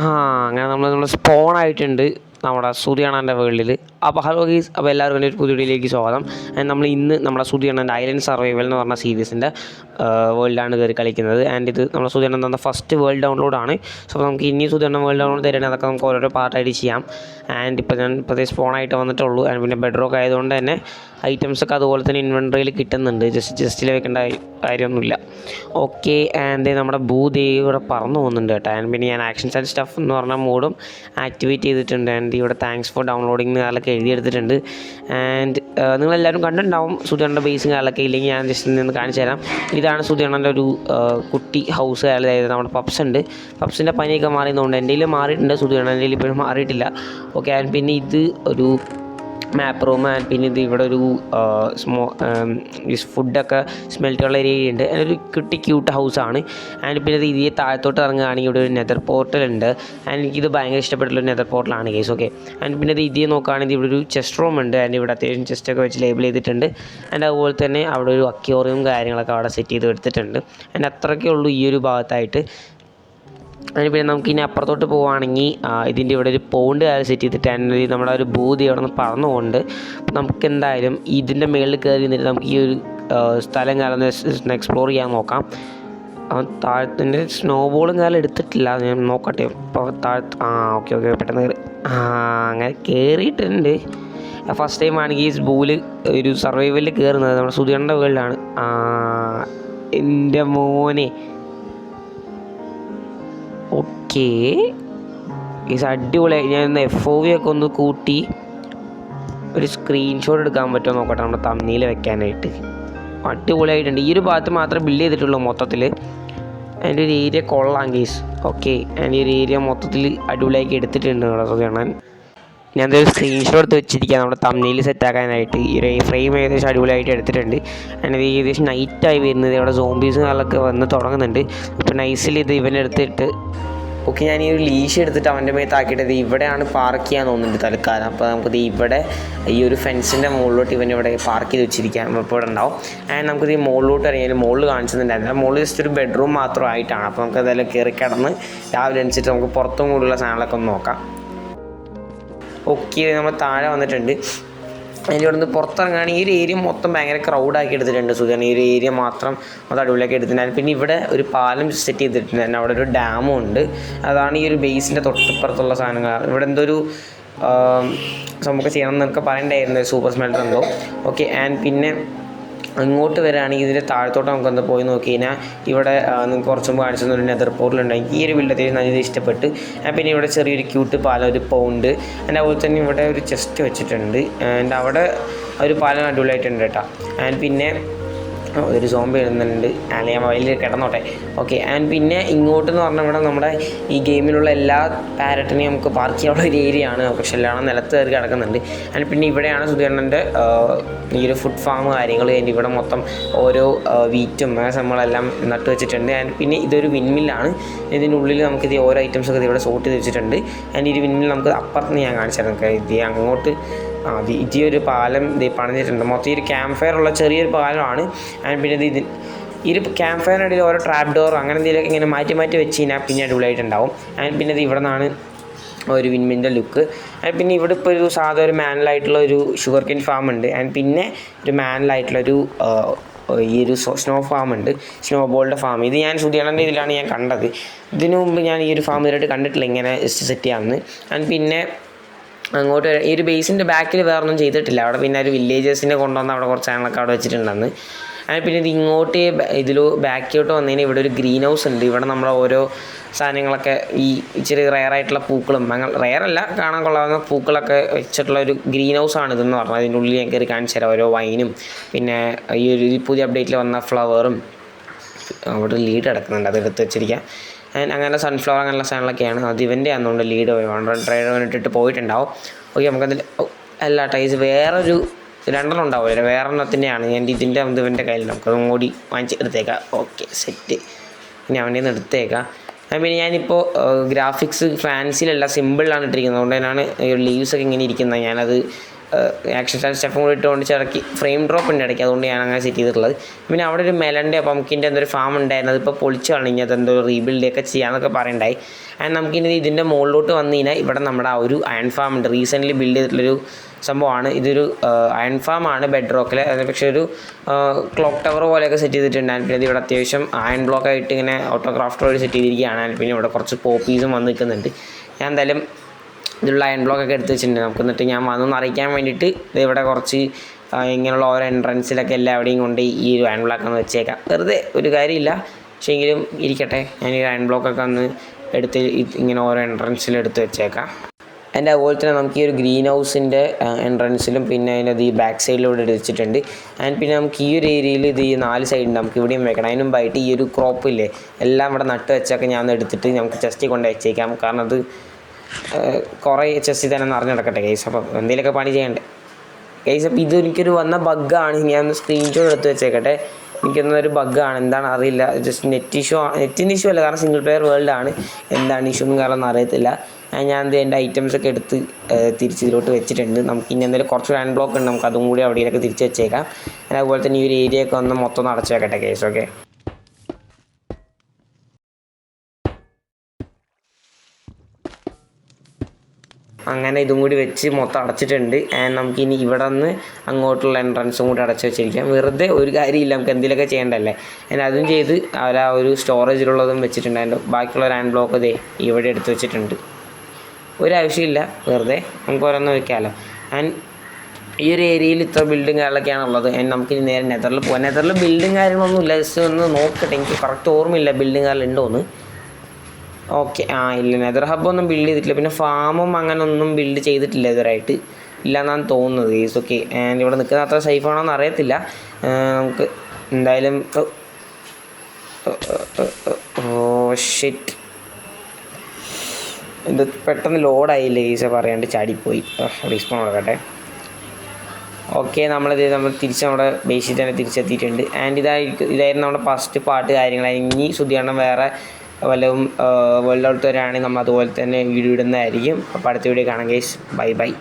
അങ്ങനെ നമ്മൾ സ്പോണായിട്ടുണ്ട് നമ്മുടെ സുധിയണ്ണൻ്റെ വേൾഡിൽ. അപ്പോൾ ഹലോ ഗീസ്, അപ്പോൾ എല്ലാവർക്കും എൻ്റെ ഒരു പുതിയ വീഡിയോയിലേക്ക് സ്വാഗതം. നമ്മൾ ഇന്ന് നമ്മുടെ സുധിയണ്ണൻ്റെ ഐലൻഡ് സർവൈവൽ എന്ന് പറഞ്ഞ സീരീസിൻ്റെ വേൾഡാണ് കയറി കളിക്കുന്നത്. ആൻഡ് ഇത് നമ്മുടെ സുധിയണ്ണൻ തന്ന ഫസ്റ്റ് വേൾഡ് ഡൗൺലോഡാണ്. സോ നമുക്ക് ഇനി സുധിയണ്ണൻ വേൾഡ് ഡൗൺലോഡ് തരുന്നത് അതൊക്കെ നമുക്ക് ഓരോരോ പാർട്ടായിട്ട് ചെയ്യാം. ആൻഡ് ഞാൻ ഇപ്പോൾ സ്പോണായിട്ട് വന്നിട്ടുള്ളൂ. ആൻഡ് പിന്നെ ബെഡ്റോക്ക് ആയതുകൊണ്ട് തന്നെ ഐറ്റംസൊക്കെ അതുപോലെ തന്നെ ഇൻവെൻട്രിയിൽ കിട്ടുന്നുണ്ട്. ജസ്റ്റിൽ വെക്കേണ്ട കാര്യമൊന്നുമില്ല. ഓക്കെ, ആൻഡ് നമ്മുടെ ഭൂദേവി ഇവിടെ പറന്നു പോകുന്നുണ്ട് കേട്ടോ. ആൻഡ് പിന്നെ ഞാൻ ആക്ഷൻസ് ആൻഡ് സ്റ്റഫ് എന്ന് പറഞ്ഞ മോഡും ആക്ടിവേറ്റ് ചെയ്തിട്ടുണ്ട്. ആൻഡ് ഇവിടെ താങ്ക്സ് ഫോർ ഡൗൺലോഡിങ് കാലൊക്കെ എഴുതിയെടുത്തിട്ടുണ്ട്. ആൻഡ് നിങ്ങളെല്ലാവരും കണ്ടിട്ടുണ്ടാവും സുധിയണ്ണൻ്റെ ബേസും കാലൊക്കെ. ഇല്ലെങ്കിൽ ഞാൻ ജസ്റ്റ് നിന്ന് കാണിച്ചു തരാം. ഇതാണ് സുധിയണ്ണൻ്റെ ഒരു കുട്ടി ഹൗസ്. അതായത് നമ്മുടെ പപ്സ് ഉണ്ട്. പപ്സിൻ്റെ പനിയൊക്കെ മാറിയതുകൊണ്ട് എൻ്റെ കയ്യിൽ മാറിയിട്ടുണ്ട്, സുധിയണ്ണൻ്റെ ഇപ്പോഴും മാറിയിട്ടില്ല. ഓക്കെ, ആൻഡ് പിന്നെ ഇത് ഒരു മാപ്പ് റൂം. ആൻഡ് പിന്നെ ഇത് ഇവിടെ ഒരു ഫുഡൊക്കെ സ്മെൽറ്റുള്ള ഏരിയ ഉണ്ട്. അതിനൊരു കുട്ടി ക്യൂട്ട് ഹൗസാണ്. ആൻഡ് പിന്നെ ഇത് ഇതിയെ താഴത്തോട്ട് ഇറങ്ങുകയാണെങ്കിൽ ഇവിടെ ഒരു നെതർ പോർട്ടൽ ഉണ്ട്. ആൻഡ് എനിക്കിത് ഭയങ്കര ഇഷ്ടപ്പെട്ടുള്ള നെതർ പോർട്ടലാണ് കേസ്. ഓക്കെ, ആൻഡ് പിന്നെ ഇത് ഇതിയെ നോക്കുകയാണെങ്കിൽ ഇവിടെ ഒരു ചെസ്റ്റ് റൂം ഉണ്ട്. ആൻഡ് ഇവിടെ അത്യാവശ്യം ചെസ്റ്റൊക്കെ വെച്ച് ലേബിൾ ചെയ്തിട്ടുണ്ട്. ആൻഡ് അതുപോലെ തന്നെ അവിടെ ഒരു അക്വേറിയം കാര്യങ്ങളൊക്കെ അവിടെ സെറ്റ് ചെയ്ത് എടുത്തിട്ടുണ്ട്. ആൻഡ് അത്രയ്ക്കേ ഉള്ളൂ ഈ ഒരു ഭാഗത്തായിട്ട്. അതിന് പിന്നെ നമുക്കിനി അപ്പുറത്തോട്ട് പോവുകയാണെങ്കിൽ ഇതിൻ്റെ ഇവിടെ ഒരു പോണ്ട് സെറ്റ് ചെയ്തിട്ട് നമ്മുടെ ഒരു ബൂതി അവിടെ നിന്ന് പറന്നു പോകുന്നുണ്ട്. നമുക്ക് എന്തായാലും ഇതിൻ്റെ മുകളിൽ കയറി നിന്നിട്ട് നമുക്ക് ഈ ഒരു സ്ഥലം കാലം എക്സ്പ്ലോർ ചെയ്യാൻ നോക്കാം. താഴത്തിൻ്റെ സ്നോബോളും കാലം എടുത്തിട്ടില്ല, ഞാൻ നോക്കട്ടെ. ഇപ്പോൾ ഓക്കെ പെട്ടെന്ന് കയറി. അങ്ങനെ കയറിയിട്ടുണ്ട്. ഫസ്റ്റ് ടൈം ആണെങ്കിൽ ഈ ബൂല് ഒരു സർവൈവലിൽ കയറുന്നത് നമ്മുടെ സുധിയണ്ണൻ്റെ വേൾഡാണ്. എൻ്റെ മോനെ. ഓക്കെ, ഇത് അടിപൊളിയായി. ഞാനൊന്ന് FOV ഒക്കെ ഒന്ന് കൂട്ടി ഒരു സ്ക്രീൻഷോട്ട് എടുക്കാൻ പറ്റുമോ നോക്കട്ടെ നമ്മുടെ തമ്മിൽ വെക്കാനായിട്ട്. അടിപൊളിയായിട്ടുണ്ട്. ഈ ഒരു ഭാഗത്ത് മാത്രമേ ബിൽഡ് ചെയ്തിട്ടുള്ളൂ മൊത്തത്തിൽ. അതിൻ്റെ ഒരു ഏരിയ കൊള്ളാം കേസ്. ഓക്കെ, അതിൻ്റെ ഒരു ഏരിയ മൊത്തത്തിൽ അടിപൊളിയാക്കി എടുത്തിട്ടുണ്ട് സുധിയണ്ണൻ. ഞാനതൊരു സ്ക്രീൻഷോട്ട് എടുത്ത് വെച്ചിരിക്കുക നമ്മുടെ തമ്മിൽ സെറ്റാക്കാനായിട്ട്. ഈ ഒരു ഫ്രെയിം ഏകദേശം അടിപൊളിയായിട്ട് എടുത്തിട്ടുണ്ട്. അതിന് ഏകദേശം നൈറ്റായി വരുന്നത്. ഇവിടെ സോംബീസും കാലൊക്കെ വന്ന് തുടങ്ങുന്നുണ്ട്. അപ്പോൾ നൈസിൽ ഇത് ഇവനെടുത്തിട്ട് ഓക്കെ, ഞാൻ ഈ ഒരു ലീഷ് എടുത്തിട്ട് അവൻ്റെ മേത്താക്കിയിട്ട് ഇവിടെയാണ് പാർക്ക് ചെയ്യാൻ തോന്നുന്നുണ്ട് തൽക്കാലം. അപ്പോൾ നമുക്കിത് ഇവിടെ ഈ ഒരു ഫെൻസിൻ്റെ മുകളിലോട്ട് ഇവനിവിടെ പാർക്ക് ചെയ്ത് വെച്ചിരിക്കാൻ ഇപ്പോൾ ഇവിടെ ഉണ്ടാവും. ആൻഡ് നമുക്കിത് ഈ മുകളിലോട്ട് ഇറങ്ങിയാൽ മുകളിൽ കാണിച്ചിട്ടുണ്ടായിരുന്നു. മുകളിൽ ജസ്റ്റ് ഒരു ബെഡ്റൂം മാത്രമായിട്ടാണ്. അപ്പോൾ നമുക്ക് അതെല്ലാം കയറി കിടന്ന് രാവിലെ എണിച്ചിട്ട് നമുക്ക് പുറത്തും കൂടുതലുള്ള സാധനങ്ങളൊക്കെ ഒന്ന് നോക്കാം. ഓക്കെ, നമ്മൾ താഴെ വന്നിട്ടുണ്ട്. അതിൻ്റെ ഇവിടെ നിന്ന് പുറത്തിറങ്ങുകയാണെങ്കിൽ ഈ ഒരു ഏരിയ മൊത്തം ഭയങ്കര ക്രൗഡാക്കി എടുത്തിട്ടുണ്ട് സുഖമാണ്. ഈ ഒരു ഏരിയ മാത്രം അത് അടിപൊളിയാക്കി എടുത്തിട്ടുണ്ട്. പിന്നെ ഇവിടെ ഒരു പാലം സെറ്റ് ചെയ്തിട്ടുണ്ട്. അവിടെ ഒരു ഡാമും ഉണ്ട്. അതാണ് ഈ ഒരു ബേസിൻ്റെ തൊട്ടിപ്പുറത്തുള്ള സാധനങ്ങൾ. ഇവിടെ എന്തോ ഒരു സംഭവം ചെയ്യണം എന്നൊക്കെ പറയണ്ടായിരുന്നു, സൂപ്പർ സ്മെൽറ്റർ എന്തോ. ഓക്കെ, ആൻഡ് പിന്നെ അങ്ങോട്ട് വരികയാണെങ്കിൽ ഇതിൻ്റെ താഴത്തോട്ട് നമുക്കൊന്ന് പോയി നോക്കി കഴിഞ്ഞാൽ ഇവിടെ നിങ്ങൾക്ക് കുറച്ച് മുമ്പ് കാണിച്ചു ഒരു നെതർ പോർട്ടലുണ്ടായി. ഈ ഒരു ബിൽഡ് അത്യാവശ്യം നല്ല ഇഷ്ടപ്പെട്ട്. പിന്നെ ഇവിടെ ചെറിയൊരു ക്യൂട്ട് പാലം, ഒരു പൗണ്ട്. ആൻഡ് അതുപോലെ തന്നെ ഇവിടെ ഒരു ചെസ്റ്റ് വെച്ചിട്ടുണ്ട്. ആൻഡ് അവിടെ ഒരു പാലം അടിപൊളിയായിട്ടുണ്ട് കേട്ടോ. ആൻഡ് പിന്നെ ഒരു സോംബി എഴുതുന്നുണ്ട്. അല്ലെങ്കിൽ ഞാൻ വലിയ കിടന്നോട്ടെ. ഓക്കെ, ആൻഡ് പിന്നെ ഇങ്ങോട്ടെന്ന് പറഞ്ഞാൽ ഇവിടെ നമ്മുടെ ഈ ഗെയിമിലുള്ള എല്ലാ പാരറ്റിനെയും നമുക്ക് പാർക്ക് ചെയ്യാനുള്ള ഒരു ഏരിയ ആണ്. പക്ഷെ എല്ലാം നിലത്ത് കയറി കിടക്കുന്നുണ്ട്. ആൻഡ് പിന്നെ ഇവിടെയാണ് സുധിയണ്ണൻ്റെ ഈ ഒരു ഫുഡ് ഫാം കാര്യങ്ങൾ. ആൻഡ് ഇവിടെ മൊത്തം ഓരോ വീറ്റും നമ്മളെല്ലാം നട്ട് വെച്ചിട്ടുണ്ട്. ആൻഡ് പിന്നെ ഇതൊരു വിൻമില്ലാണ്. ഇതിൻ്റെ ഉള്ളിൽ നമുക്കിത് ഓരോ ഐറ്റംസൊക്കെ ഇവിടെ സോർട്ട് ചെയ്ത് വെച്ചിട്ടുണ്ട്. ആൻഡ് ഈ ഒരു വിൻമിൽ നമുക്ക് അപ്പുറത്ത് ഞാൻ കാണിച്ചിരുന്നു. ഇത് അങ്ങോട്ട് ഈ ഒരു പാലം ഇത് പണിഞ്ഞിട്ടുണ്ട്. മൊത്തം ഈ ഒരു ക്യാമ്പ് ഫയർ ഉള്ള ചെറിയൊരു പാലമാണ്. ആൻഡ് പിന്നെ ഈ ഒരു ക്യാമ്പ് ഫയറിനിടയിൽ ഓരോ ട്രാപ്പ് ഡോർ അങ്ങനെ എന്തെങ്കിലുമൊക്കെ ഇങ്ങനെ മാറ്റി മാറ്റി വെച്ച് കഴിഞ്ഞാൽ പിന്നെ അടിപൊളിയായിട്ടുണ്ടാവും. ആൻഡ് പിന്നെ ഇത് ഇവിടെ നിന്നാണ് ഒരു വിൻമിൻ്റെ ലുക്ക്. ആൻഡ് പിന്നെ ഇവിടെ ഇപ്പോൾ ഒരു സാധാ ഒരു മാനുവലായിട്ടുള്ള ഒരു ഷുഗർ കെയിൻ ഫാം ഉണ്ട്. ആൻഡ് പിന്നെ ഒരു മാനുവലായിട്ടുള്ളൊരു ഈ ഒരു സ്നോ ഫാം ഉണ്ട്, സ്നോ ബോളിൻ്റെ ഫാം. ഇത് ഞാൻ സുധിയണ്ണൻ്റെ ഇതിലാണ് ഞാൻ കണ്ടത്. ഇതിനു മുമ്പ് ഞാൻ ഈ ഒരു ഫാം ഇതിലായിട്ട് കണ്ടിട്ടില്ല ഇങ്ങനെ സെറ്റ് ചെയ്യാമെന്ന്. ആൻഡ് പിന്നെ അങ്ങോട്ട് ഈ ഒരു ബേസിൻ്റെ ബാക്കിൽ വേറൊന്നും ചെയ്തിട്ടില്ല. അവിടെ പിന്നെ ഒരു വില്ലേജേഴ്സിനെ കൊണ്ടുവന്ന് അവിടെ കുറച്ച് സാധനങ്ങളൊക്കെ അവിടെ വെച്ചിട്ടുണ്ടെന്ന്. അതിന് പിന്നെ ഇത് ഇങ്ങോട്ട് ബാക്കിലോട്ട് വന്നതിന് ഇവിടെ ഒരു ഗ്രീൻ ഹൗസ് ഉണ്ട്. ഇവിടെ നമ്മളെ ഓരോ സാധനങ്ങളൊക്കെ ഈ ഇച്ചിരി റെയറായിട്ടുള്ള പൂക്കളും റെയറല്ല കാണാൻ കൊള്ളാവുന്ന പൂക്കളൊക്കെ വെച്ചിട്ടുള്ള ഒരു ഗ്രീൻ ഹൗസാണ് ഇതെന്ന് പറഞ്ഞാൽ. അതിൻ്റെ ഉള്ളിൽ ഞാൻ കയറി കാണിച്ചു തരാം. ഓരോ വൈനും പിന്നെ ഈ ഒരു പുതിയ അപ്ഡേറ്റിൽ വന്ന ഫ്ലവറും അവിടെ ലീഡ് കിടക്കുന്നുണ്ട്, അത് എടുത്ത് വെച്ചിരിക്കാം. അങ്ങനെ സൺഫ്ലവർ അങ്ങനെയുള്ള സാധനങ്ങളൊക്കെയാണ്. അത് ഇവൻ്റെ ആണെന്നുകൊണ്ട് ലീഡ് ട്രേഡ് ഇട്ടിട്ട് പോയിട്ടുണ്ടാവും. ഓക്കെ, നമുക്കതിൽ അല്ല ടൈസ് വേറൊരു രണ്ടെണ്ണം ഉണ്ടാവില്ല, വേറെണ്ണത്തിൻ്റെയാണ്. ഞാൻ ഇതിൻ്റെ ഇവൻ്റെ കയ്യിൽ നമുക്കതും കൂടി വാങ്ങിച്ച് എടുത്തേക്കാം. Okay, set. ഇനി അവൻ്റെ നിന്ന് എടുത്തേക്കാം. പിന്നെ ഞാനിപ്പോൾ ഗ്രാഫിക്സ് ഫാൻസിലല്ല സിമ്പിളിലാണ് ഇട്ടിരിക്കുന്നത്. അതുകൊണ്ട് തന്നെയാണ് ലീവ്സൊക്കെ ഇങ്ങനെ ഇരിക്കുന്നത്. ഞാനത് ആക്ഷൻ സ്റ്റെപ്പും കൂടി ഇട്ടുകൊണ്ട് ചിലക്ക് ഫ്രെയിം ഡ്രോപ്പ് ഉണ്ട് ഇടയ്ക്ക്, അതുകൊണ്ട് ഞാൻ അങ്ങനെ സെറ്റ് ചെയ്തിട്ടുള്ളത്. പിന്നെ അവിടെ ഒരു മെലൻ്റെ പംകിൻ്റെ എന്തൊരു ഫാം ഉണ്ടായിരുന്നു, അതിപ്പോൾ പൊളിച്ച് കളഞ്ഞ് അതെന്തോ റീബിൽഡൊക്കെ ചെയ്യാമെന്നൊക്കെ പറയണ്ടായി. ആൻഡ് നമുക്കിനി ഇതിൻ്റെ മുകളിലോട്ട് വന്നു കഴിഞ്ഞാൽ ഇവിടെ നമ്മുടെ ആ ഒരു അയൺ ഫാം ഉണ്ട്, റീസെൻ്റ്ലി ബിൽഡ് ചെയ്തിട്ടുള്ളൊരു സംഭവമാണ്. ഇതൊരു അയൺ ഫാമാണ് ബെഡ് റോക്കിൽ, അതിന് പക്ഷേ ഒരു ക്ലോക്ക് ടവർ പോലെയൊക്കെ സെറ്റ് ചെയ്തിട്ടുണ്ടായിരുന്നു. പിന്നെ ഇവിടെ അത്യാവശ്യം അയൺ ബ്ലോക്കായിട്ട് ഇങ്ങനെ ഓട്ടോക്രാഫ്റ്ററോട് സെറ്റ് ചെയ്തിരിക്കുകയാണ്. പിന്നെ ഇവിടെ കുറച്ച് പോപ്പീസും വന്ന് നിൽക്കുന്നുണ്ട്. ഞാൻ എന്തായാലും ഇതിലുള്ള അയൺ ബ്ലോക്കൊക്കെ എടുത്ത് വെച്ചിട്ടുണ്ട്. നമുക്ക് എന്നിട്ട് ഞാൻ വന്നൊന്ന് അറിയിക്കാൻ വേണ്ടിയിട്ട് ഇവിടെ കുറച്ച് ഇങ്ങനെയുള്ള ഓരോ എൻട്രൻസിലൊക്കെ എല്ലാവിടെയും കൊണ്ട് ഈ ഒരു അയൺ ബ്ലോക്ക് ഒന്ന് വെച്ചേക്കാം. വെറുതെ ഒരു കാര്യമില്ല, പക്ഷേ എങ്കിലും ഇരിക്കട്ടെ. ഞാൻ ഈ അയൺ ബ്ലോക്കൊക്കെ ഒന്ന് എടുത്ത് ഇങ്ങനെ ഓരോ എൻട്രൻസിലും എടുത്ത് വെച്ചേക്കാം. അതിൻ്റെ അതുപോലെ തന്നെ നമുക്ക് ഈ ഒരു ഗ്രീൻ ഹൗസിൻ്റെ എൻട്രൻസിലും പിന്നെ അതിൻ്റെ ഈ ബാക്ക് സൈഡിലൂടെ വെച്ചിട്ടുണ്ട്. ആൻഡ് പിന്നെ നമുക്ക് ഈ ഒരു ഏരിയയിൽ ഇത് ഈ 4 സൈഡുണ്ട്, നമുക്ക് ഇവിടെയും വെക്കണം. അതിന് മുമ്പായിട്ട് ഈ ഒരു ക്രോപ്പില്ലേ എല്ലാം ഇവിടെ നട്ട് വെച്ചൊക്കെ ഞാൻ എടുത്തിട്ട് നമുക്ക് ചെസ്റ്റിൽ കൊണ്ട് വെച്ചേക്കാം. കാരണം അത് കുറേ ചെസ്റ്റിൽ തന്നെ നിറഞ്ഞു നടക്കട്ടെ ഗൈസ്. അപ്പം എന്തെങ്കിലുമൊക്കെ പണി ചെയ്യണ്ടേ ഗൈസ്. അപ്പോൾ ഇത് എനിക്കൊരു വന്ന ബഗ്ഗാണ്, ഞാൻ ഒന്ന് സ്ക്രീൻഷോട്ട് എടുത്ത് വെച്ചേക്കട്ടെ. എനിക്കൊന്നൊരു ബഗ്ഗാണ്, എന്താണ് അറിയില്ല. ജസ്റ്റ് നെറ്റിൻ്റെ ഇഷ്യൂ അല്ല, കാരണം സിംഗിൾ പ്ലെയർ വേൾഡാണ്. എന്താണ് ഇഷ്യൂ എന്ന് കാരണം അറിയത്തില്ല. ഞാൻ എൻ്റെ ഐറ്റംസൊക്കെ എടുത്ത് തിരിച്ചിതിലോട്ട് വെച്ചിട്ടുണ്ട്. നമുക്ക് ഇനി എന്തെങ്കിലും കുറച്ച് അയൺ ബ്ലോക്ക് ഉണ്ട്, നമുക്ക് അതും കൂടി അവിടെയൊക്കെ തിരിച്ച് വെച്ചേക്കാം. അതുപോലെ തന്നെ ഈ ഒരു ഏരിയയൊക്കെ ഒന്ന് മൊത്തം അടച്ചു വെക്കട്ടെ കേസ്. ഓക്കെ, അങ്ങനെ ഇതും കൂടി വെച്ച് മൊത്തം അടച്ചിട്ടുണ്ട്. ആൻഡ് നമുക്കിനി ഇവിടെ നിന്ന് അങ്ങോട്ടുള്ള എൻട്രൻസും കൂടി അടച്ചു വെച്ചിരിക്കാം. വെറുതെ ഒരു കാര്യമില്ല, നമുക്ക് എന്തെങ്കിലുമൊക്കെ ചെയ്യേണ്ടല്ലേ. ഞാൻ അതും ചെയ്ത് ആ ഒരു സ്റ്റോറേജിലുള്ളതും വെച്ചിട്ടുണ്ട്. അതിൻ്റെ ബാക്കിയുള്ള ഒരു അയൺ ബ്ലോക്ക് ഇതേ ഇവിടെ എടുത്ത് വെച്ചിട്ടുണ്ട്. ഒരാവശ്യമില്ല, വെറുതെ നമുക്ക് ഓരോന്ന് വയ്ക്കാമല്ലോ. ആൻഡ് ഈ ഒരു ഏരിയയിൽ ഇത്ര ബിൽഡിങ് കാര്യങ്ങളൊക്കെയാണ് ഉള്ളത്. ആൻഡ് നമുക്കിനി നേരെ നെതറിൽ പോകാം. നെതറിൽ ബിൽഡിങ് കാര്യങ്ങളൊന്നുമില്ല, ജസ്റ്റ് ഒന്ന് നോക്കട്ടെ. എനിക്ക് കറക്റ്റ് ഓർമ്മയില്ല ബിൽഡിങ് കാര്യങ്ങളുണ്ടോയെന്ന്. ഓക്കെ, ഇല്ല, നെതർ ഹബ്ബൊന്നും ബിൽഡ് ചെയ്തിട്ടില്ല. പിന്നെ ഫാമും അങ്ങനെ ഒന്നും ബിൽഡ് ചെയ്തിട്ടില്ല ഇതുവരായിട്ട്, ഇല്ലെന്നാണ് തോന്നുന്നത് ഗൈസ്. ഓക്കെ, ആൻഡ് ഇവിടെ നിൽക്കുന്നത് അത്ര സേഫാണോ എന്ന് അറിയത്തില്ല. നമുക്ക് എന്തായാലും ഷിറ്റ്, ഇത് പെട്ടെന്ന് ലോഡായില്ലേ ഗൈസ്, പറയാണ്ട് ചാടിപ്പോയി. റീസ്പോൺ കൊടുക്കട്ടെ. ഓക്കെ, നമ്മൾ തിരിച്ച് നമ്മുടെ ബേസിൽ തന്നെ തിരിച്ചെത്തിയിട്ടുണ്ട്. ആൻഡ് ഇതായിരുന്നു നമ്മുടെ ഫസ്റ്റ് പാർട്ട് കാര്യങ്ങളായിരുന്നു. ഇനി സുധിയാണ് വേറെ വല്ലതും വേൾഡ് ഔട്ട് വരാണെങ്കിൽ നമ്മൾ അതുപോലെ തന്നെ വീഡിയോ ഇടുന്നതായിരിക്കും. അപ്പോൾ അടുത്ത വീഡിയോ കാണാം ഗൈസ്. Bye bye.